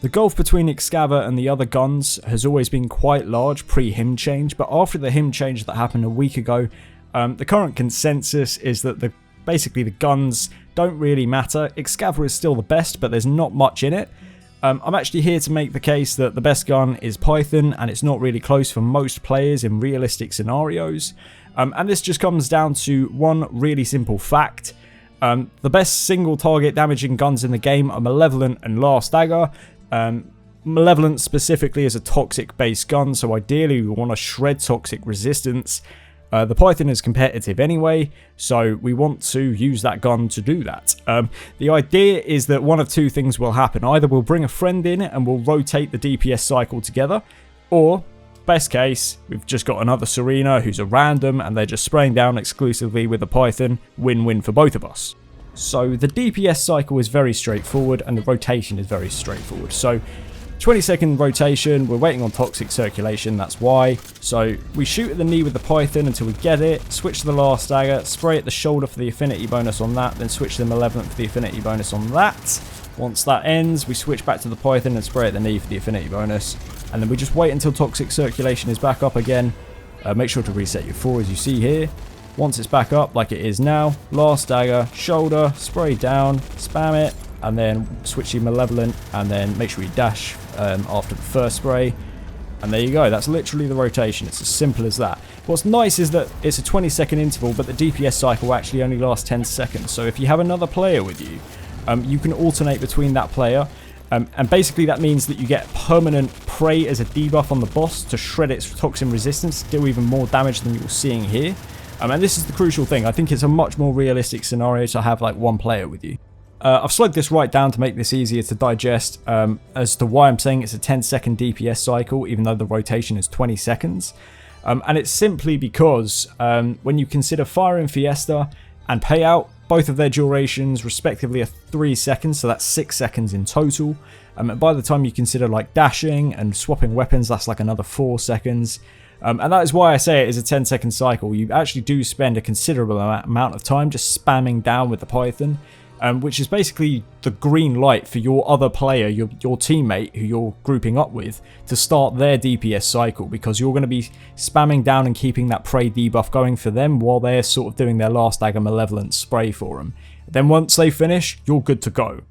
The gulf between Excava and the other guns has always been quite large pre-him change, but after the him change that happened a week ago, the current consensus is that basically the guns don't really matter. Excava is still the best, but there's not much in it. I'm actually here to make the case that the best gun is Python, and it's not really close for most players in realistic scenarios. And this just comes down to one really simple fact. The best single target damaging guns in the game are Malevolent and Last Dagger. Malevolent specifically is a toxic based gun, so ideally we want to shred toxic resistance. The Python is competitive anyway, so we want to use that gun to do that. The idea is that one of two things will happen. Either we'll bring a friend in and we'll rotate the DPS cycle together, or, best case, we've just got another Serena who's a random and they're just spraying down exclusively with the Python. Win-win for both of us. So the DPS cycle is very straightforward and the rotation is very straightforward. So 20-second rotation, we're waiting on toxic circulation, that's why. So we shoot at the knee with the Python until we get it, switch to the Last Dagger, spray at the shoulder for the affinity bonus on that, then switch to the Malevolent for the affinity bonus on that. Once that ends, we switch back to the Python and spray at the knee for the affinity bonus. And then we just wait until toxic circulation is back up again. Make sure to reset your 4 as you see here. Once it's back up like it is now, Last Dagger, shoulder, spray down, spam it, and then switch to Malevolent, and then make sure you dash after the first spray. And there you go, that's literally the rotation. It's as simple as that. What's nice is that it's a 20-second interval, but the DPS cycle actually only lasts 10 seconds. So if you have another player with you, you can alternate between that player. And basically that means that you get permanent prey as a debuff on the boss to shred its toxin resistance, do even more damage than you're seeing here. And this is the crucial thing. I think it's a much more realistic scenario to have like one player with you. I've slowed this right down to make this easier to digest as to why I'm saying it's a 10-second DPS cycle, even though the rotation is 20 seconds. And it's simply because when you consider Firing Fiesta and Payout, both of their durations respectively are 3 seconds, so that's 6 seconds in total. And by the time you consider like dashing and swapping weapons, that's like another 4 seconds. And that is why I say it is a 10-second cycle. You actually do spend a considerable amount of time just spamming down with the Python. Which is basically the green light for your other player, your teammate who you're grouping up with, to start their DPS cycle, because you're going to be spamming down and keeping that prey debuff going for them while they're sort of doing their Last Dagger Malevolent spray for them. Then once they finish, you're good to go.